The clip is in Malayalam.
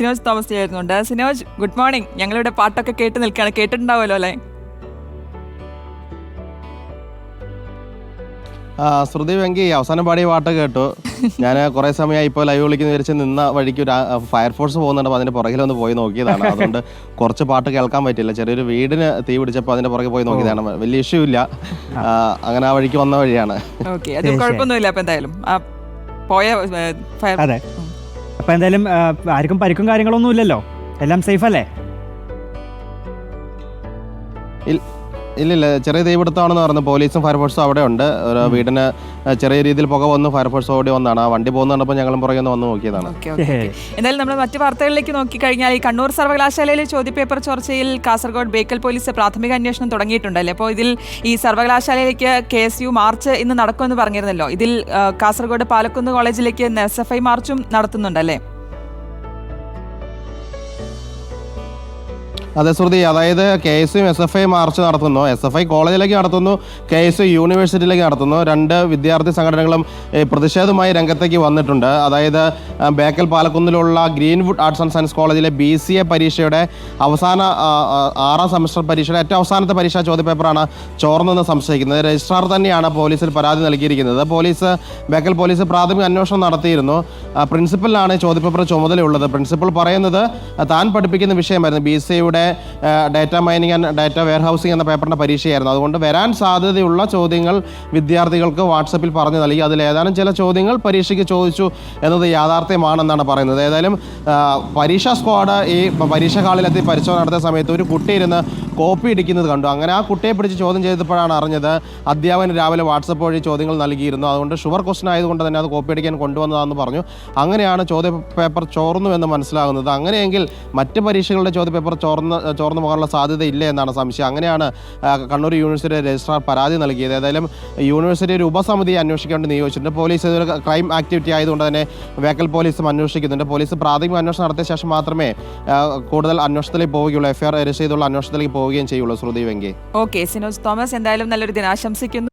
സിനോജ് തോമസ് ചേരുന്നുണ്ട്. Sinoj, good morning. ഞങ്ങളിവിടെ പാട്ടൊക്കെ കേട്ട് നിൽക്കുകയാണ്. കേട്ടിട്ടുണ്ടാവുമല്ലോ അല്ലേ? ശ്രുതി വെങ്കി അവസാനം പാടിയ പാട്ട് കേട്ടു. ഞാൻ കുറേ സമയമായി ഇപ്പോൾ ലൈവ് വിളിക്കുന്ന വിചാരിച്ച് നിന്ന വഴിക്ക് ഒരു ഫയർഫോഴ്സ് പോകുന്നുണ്ട്. അപ്പോൾ അതിൻ്റെ പുറകിലൊന്ന് പോയി നോക്കിയതാണ്. അതുകൊണ്ട് കുറച്ച് പാട്ട് കേൾക്കാൻ പറ്റില്ല. ചെറിയൊരു വീടിന് തീ പിടിച്ചപ്പോൾ അതിൻ്റെ പുറകെ പോയി നോക്കിയതാണ്. വലിയ ഇഷ്യൂ ഇല്ല. അങ്ങനെ ആ വഴിക്ക് വന്ന വഴിയാണ്. ഓക്കെ, അത് കുഴപ്പമൊന്നുമില്ല. അപ്പം എന്തായാലും പോയ അതെ. അപ്പം എന്തായാലും ആർക്കും പരിക്കും കാര്യങ്ങളൊന്നും ഇല്ലല്ലോ, എല്ലാം സേഫ് അല്ലേ? ഇല്ലില്ല, ചെറിയ തീപിടുത്തമാണെന്ന് പറഞ്ഞു. പോലീസും ഫയർഫോഴ്സും അവിടെ ഉണ്ട്. ഒരു വീടിന് ചെറിയ രീതിയിൽ പുക വന്ന് ഫയർഫോഴ്സ് ഓടി വന്നതാണ്. ആ വണ്ടി പോകുന്ന കണ്ടപ്പോൾ ഞങ്ങളും പുറകെ വന്ന് നോക്കിയതാണ്. എന്തായാലും നമ്മൾ മറ്റു വാർത്തകളിലേക്ക് നോക്കിക്കഴിഞ്ഞാൽ, ഈ കണ്ണൂർ സർവകലാശാലയിലെ ചോദ്യപേപ്പർ ചോർച്ചയിൽ കാസർഗോഡ് ബേക്കൽ പോലീസ് പ്രാഥമിക അന്വേഷണം തുടങ്ങിയിട്ടുണ്ടല്ലേ? അപ്പോൾ ഇതിൽ ഈ സർവകലാശാലയിലേക്ക് KSU മാർച്ച് ഇന്ന് നടക്കുമെന്ന് പറഞ്ഞിരുന്നല്ലോ. ഇതിൽ കാസർഗോഡ് പാലക്കുന്ന് കോളേജിലേക്ക് SFI മാർച്ചും നടത്തുന്നുണ്ടല്ലേ? അതെ ശ്രുതി, അതായത് KSU SFI മാർച്ച് നടത്തുന്നു. SFI കോളേജിലേക്ക് നടത്തുന്നു, KSU യൂണിവേഴ്സിറ്റിയിലേക്ക് നടത്തുന്നു. രണ്ട് വിദ്യാർത്ഥി സംഘടനകളും പ്രതിഷേധവുമായി രംഗത്തേക്ക് വന്നിട്ടുണ്ട്. അതായത് ബേക്കൽ പാലക്കുന്നിലുള്ള ഗ്രീൻവുഡ് ആർട്സ് ആൻഡ് സയൻസ് കോളേജിലെ BCA പരീക്ഷയുടെ അവസാന 6ാം സെമസ്റ്റർ പരീക്ഷയുടെ ഏറ്റവും അവസാനത്തെ പരീക്ഷാ ചോദ്യപേപ്പറാണ് ചോർന്നെന്ന് സംശയിക്കുന്നത്. രജിസ്ട്രാർ തന്നെയാണ് പോലീസിൽ പരാതി നൽകിയിരിക്കുന്നത്. ബേക്കൽ പോലീസ് പ്രാഥമിക അന്വേഷണം നടത്തിയിരുന്നു. പ്രിൻസിപ്പലിനാണ് ചോദ്യപേപ്പർ ചുമതലയുള്ളത്. പ്രിൻസിപ്പൽ പറയുന്നത് താൻ പഠിപ്പിക്കുന്ന വിഷയമായിരുന്നു BCAയുടെ data mining and data warehousing എന്ന പേപ്പറിൻ്റെ പരീക്ഷയായിരുന്നു. അതുകൊണ്ട് വരാൻ സാധ്യതയുള്ള ചോദ്യങ്ങൾ വിദ്യാർത്ഥികൾക്ക് വാട്സപ്പിൽ പറഞ്ഞു നൽകി. അതിൽ ഏതാനും ചില ചോദ്യങ്ങൾ പരീക്ഷയ്ക്ക് ചോദിച്ചു എന്നത് യാഥാർത്ഥ്യമാണെന്നാണ് പറയുന്നത്. ഏതായാലും പരീക്ഷാ സ്ക്വാഡ് ഈ പരീക്ഷാ ഹാളിലെത്തി പരിശോധന നടത്തിയ സമയത്ത് ഒരു കുട്ടി ഇരുന്ന് കോപ്പി ഇടിക്കുന്നത് കണ്ടു. അങ്ങനെ ആ കുട്ടിയെ പിടിച്ച് ചോദ്യം ചെയ്തപ്പോഴാണ് അറിഞ്ഞത് അധ്യാപകൻ രാവിലെ വാട്സപ്പ് വഴി ചോദ്യങ്ങൾ നൽകിയിരുന്നു. അതുകൊണ്ട് ഷുവർ ക്വസ്റ്റൻ ആയതുകൊണ്ട് തന്നെ അത് കോപ്പി അടിക്കാൻ കൊണ്ടുവന്നതാണെന്ന് പറഞ്ഞു. അങ്ങനെയാണ് ചോദ്യപേപ്പർ ചോർന്നു എന്ന് മനസ്സിലാകുന്നത്. അങ്ങനെയെങ്കിൽ മറ്റ് പരീക്ഷകളുടെ ചോദ്യപേപ്പർ ചോർന്നു പോകാനുള്ള സാധ്യത ഇല്ല എന്നാണ് സംശയം. അങ്ങനെയാണ് കണ്ണൂർ യൂണിവേഴ്സിറ്റി രജിസ്ട്രാർ പരാതി നൽകിയത്. ഏതായാലും യൂണിവേഴ്സിറ്റി ഒരു ഉപസമിതിയെ അന്വേഷിക്കാൻ വേണ്ടി നിയോഗിച്ചിട്ടുണ്ട്. പോലീസ് ഇതൊരു ക്രൈം ആക്ടിവിറ്റി ആയതുകൊണ്ട് തന്നെ ബേക്കൽ പോലീസും അന്വേഷിക്കുന്നുണ്ട്. പോലീസ് പ്രാഥമിക അന്വേഷണം നടത്തിയ ശേഷം മാത്രമേ കൂടുതൽ അന്വേഷണത്തിലേക്ക് പോവുകയുള്ളൂ, FIR രജിസ്റ്റർ ചെയ്തുള്ള അന്വേഷണത്തിലേക്ക് പോവുകയും ചെയ്യുള്ളൂ. ശ്രുതി വെങ്കി. ഓക്കെ സിനോജ് തോമസ്, എന്തായാലും നല്ലൊരു ദിനം ആശംസിക്കുന്നു.